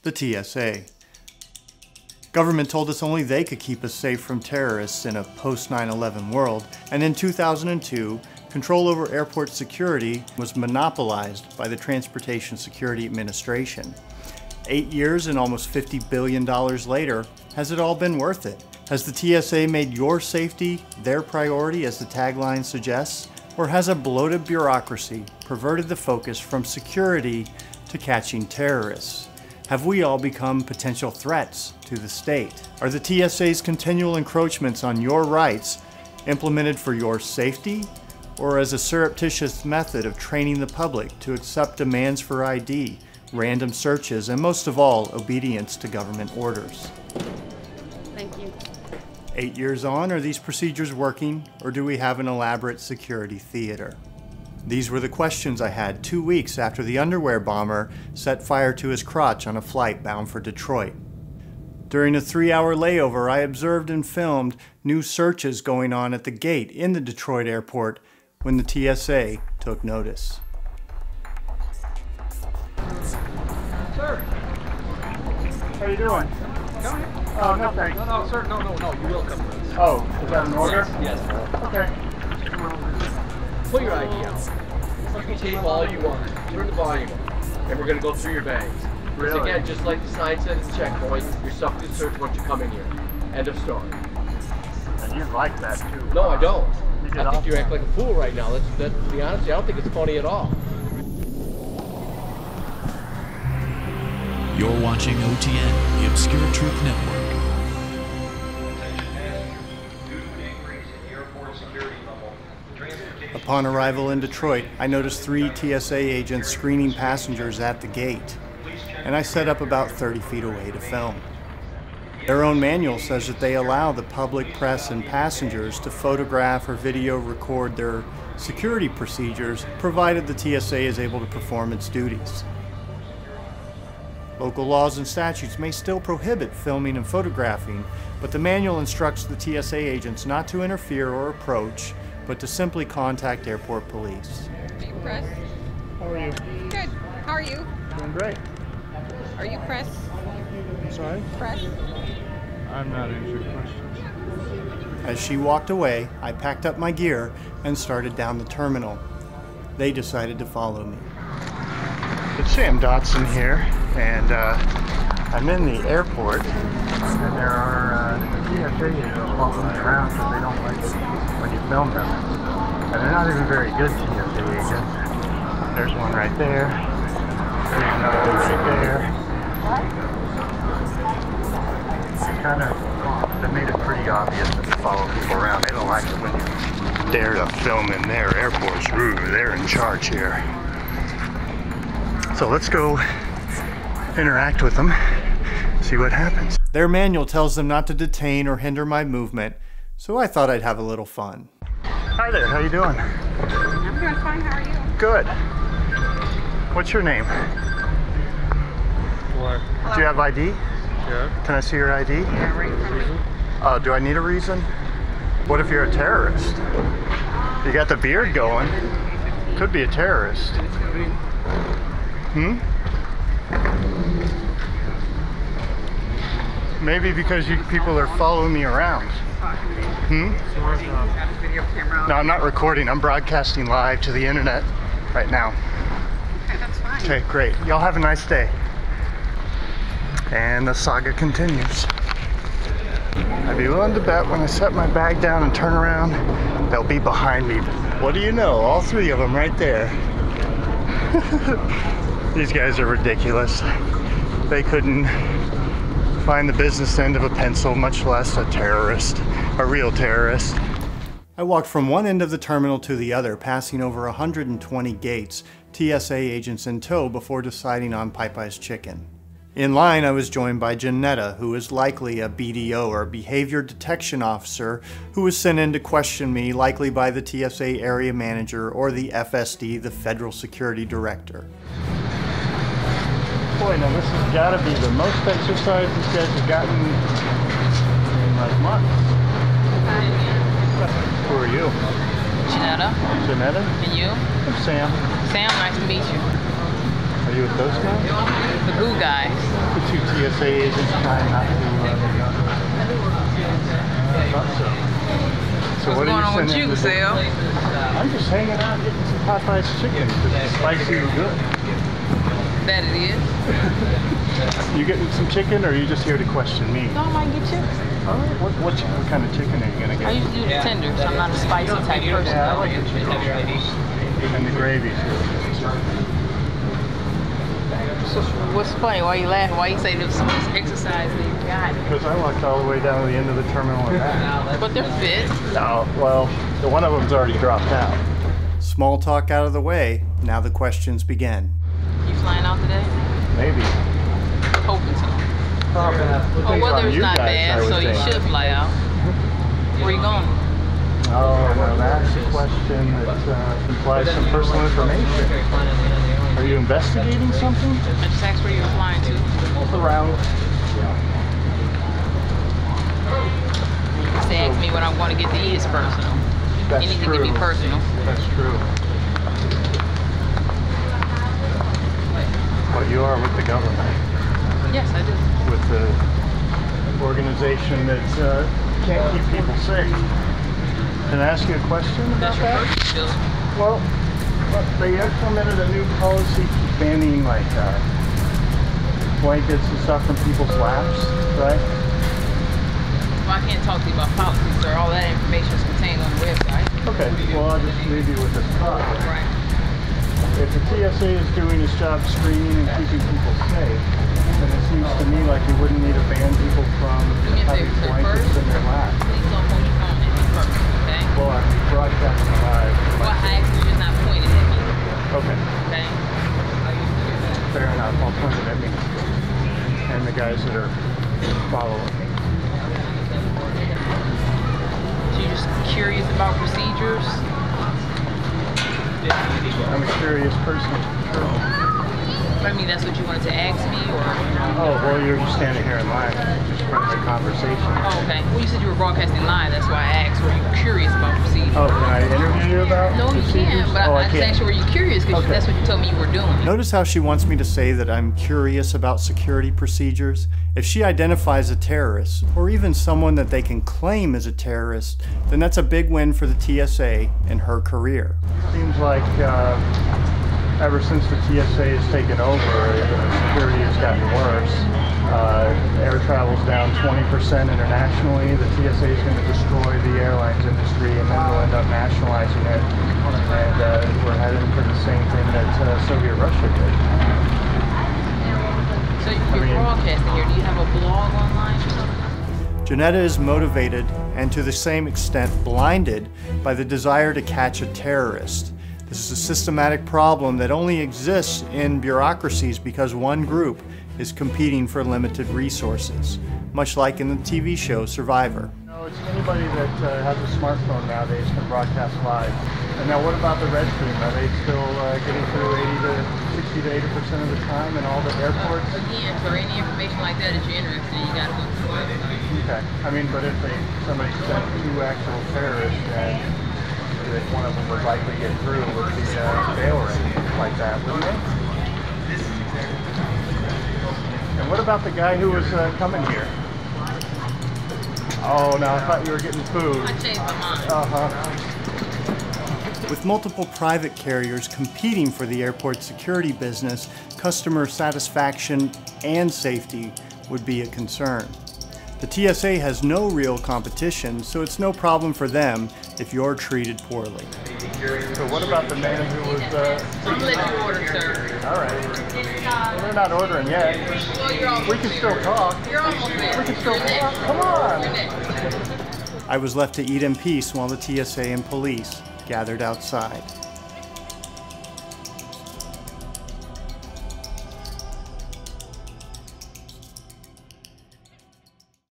the TSA. Government told us only they could keep us safe from terrorists in a post-9/11 world, and in 2002, control over airport security was monopolized by the Transportation Security Administration. 8 years and almost $50 billion later, has it all been worth it? Has the TSA made your safety their priority, as the tagline suggests? Or has a bloated bureaucracy perverted the focus from security to catching terrorists? Have we all become potential threats to the state? Are the TSA's continual encroachments on your rights implemented for your safety, or as a surreptitious method of training the public to accept demands for ID, random searches, and most of all, obedience to government orders? Thank you. 8 years on, are these procedures working, or do we have an elaborate security theater? These were the questions I had 2 weeks after the underwear bomber set fire to his crotch on a flight bound for Detroit. During a 3-hour layover, I observed and filmed new searches going on at the gate in the Detroit airport when the TSA took notice. Sir! How you doing? Come here. Oh, no thanks. No, sir, no, you will come with us. Oh, is that an order? Yes. Okay. Pull your ID out. You can tape all you want. Turn the volume up. And we're going to go through your bags. Because Really? again, just like the sign said at the checkpoint, you're subject to search once you come in here. End of story. And you like that too. No, I don't. You get I think off you act like a fool right now. To be honest, I don't think it's funny at all. You're watching OTN, the Obscure Truth Network. Upon arrival in Detroit, I noticed 3 TSA agents screening passengers at the gate, and I set up about 30 feet away to film. Their own manual says that they allow the public, press, and passengers to photograph or video record their security procedures, provided the TSA is able to perform its duties. Local laws and statutes may still prohibit filming and photographing, but the manual instructs the TSA agents not to interfere or approach, but to simply contact airport police. Are you press? How are you? Good. How are you? Doing great. Are you press? I'm sorry? Press? I'm not answering questions. As she walked away, I packed up my gear and started down the terminal. They decided to follow me. It's Sam Dotson here, and I'm in the airport, and there are TSA agents following me around because they don't like it when you film them. And they're not even very good TSA agents. There's one right there. There's another one right there. They made it pretty obvious that they follow people around. They don't like it when you dare to film in their airports. Ooh, they're in charge here. So let's go interact with them, see what happens. Their manual tells them not to detain or hinder my movement, so I thought I'd have a little fun. Hi there, how you doing? I'm doing fine. How are you? Good. What's your name? What? Do you have ID? Yeah. Can I see your ID? Yeah, right in front of me. Do I need a reason? What if you're a terrorist? You got the beard going. Could be a terrorist. Maybe because you people are following me around. No, I'm not recording. I'm broadcasting live to the internet right now. Okay, that's fine. Okay, great. Y'all have a nice day. And the saga continues. I'd be willing to bet when I set my bag down and turn around, they'll be behind me. What do you know? All 3 of them right there. These guys are ridiculous. They couldn't find the business end of a pencil, much less a terrorist, a real terrorist. I walked from one end of the terminal to the other, passing over 120 gates, TSA agents in tow, before deciding on Popeye's chicken. In line, I was joined by Janetta, who is likely a BDO, or Behavior Detection Officer, who was sent in to question me, likely by the TSA Area Manager or the FSD, the Federal Security Director. Boy, now this has got to be the most exercise these guys have gotten in like months. Who are you? Janetta. Janetta? And you? I'm Sam. Sam, nice to meet you. Are you with those guys? The goo guys. The 2 TSA agents trying not to. I thought so. So What's what going are on with sending you, to the- Sal? I'm just hanging out getting some Popeye's chicken because it's spicy and good. That it is. You getting some chicken or are you just here to question me? No, I might get chicken. All right. What kind of chicken are you going to get? I usually do the tenders. I'm not a spicy type person. Yeah, I like the chicken. And the gravy's really good. What's funny? Why you laughing? Why you say there's so much exercise that you got? Because I walked all the way down to the end of the terminal and back. But they're fit. No, well, the one of them's already dropped out. Small talk out of the way, now the questions begin. You flying out today? Maybe. Hoping so. Well, weather's not bad, so you should fly out. Where you going? Oh, well, that's a question that implies some personal information. Are you investigating something? I just asked where you were flying to. Around. Just ask me what I'm going to get to eat is personal. That's Anything true. can be personal. That's true. Well, you are with the government. Yes, I do. With the organization that can't keep people safe. Can I ask you a question about That's your that? personal feeling. Well, they implemented a new policy banning like blankets and stuff from people's laps, right? Well, I can't talk to you about policies, sir. All that information is contained on the website. Okay, well, I'll just leave you with this thought. Right. If the TSA is doing its job screening and keeping people safe, then it seems to me like you wouldn't need to ban people from Do me a having favor, sir. blankets First, in their laps. please don't point your phone at me first, okay? Well, I'm broadcasting live. Well, I asked you just not pointed at me, Okay, okay? fair enough. I'll point it at me and the guys that are following me. So you're just curious about procedures? I'm a curious person. Sure. I mean, that's what you wanted to ask me, or? Oh, well, you're just standing here in line, just friendly conversation. Oh, okay. Well, you said you were broadcasting live. That's why I asked. Were you curious about procedures? Oh, can I interview you about No, you procedures? can't. But Oh, I just asked you, were you curious? Because Okay. that's what you told me you were doing. Notice how she wants me to say that I'm curious about security procedures? If she identifies a terrorist, or even someone that they can claim is a terrorist, then that's a big win for the TSA and her career. Seems like ever since the TSA has taken over, the security has gotten worse. Air travel's down 20% internationally. The TSA is going to destroy the airlines industry, and then we'll end up nationalizing it. And we're heading for the same thing that Soviet Russia did. So you're broadcasting here. Do you have a blog online or something? Janetta is motivated and to the same extent blinded by the desire to catch a terrorist. This is a systematic problem that only exists in bureaucracies because one group is competing for limited resources, much like in the TV show Survivor. No, it's anybody that has a smartphone nowadays can broadcast live. And now what about the red team? Are they still getting through 60 to 80% of the time in all the airports? Again, for any information like that that you're interested in, you got to go to the website. Okay. I mean, but if somebody sent 2 actual terrorists, then that one of them would likely get through with the fail rate like that, wouldn't it? And what about the guy who was coming here? Oh, no, I thought you were getting food. I changed my mind. Uh-huh. With multiple private carriers competing for the airport security business, customer satisfaction and safety would be a concern. The TSA has no real competition, so it's no problem for them if you're treated poorly. So what about the man who was... I'm going to let you order, sir. All right. Well, they're not ordering yet. Well, you're almost We can still talk. You're almost there. We can still You're talk. next. Come on. You're next. I was left to eat in peace while the TSA and police gathered outside.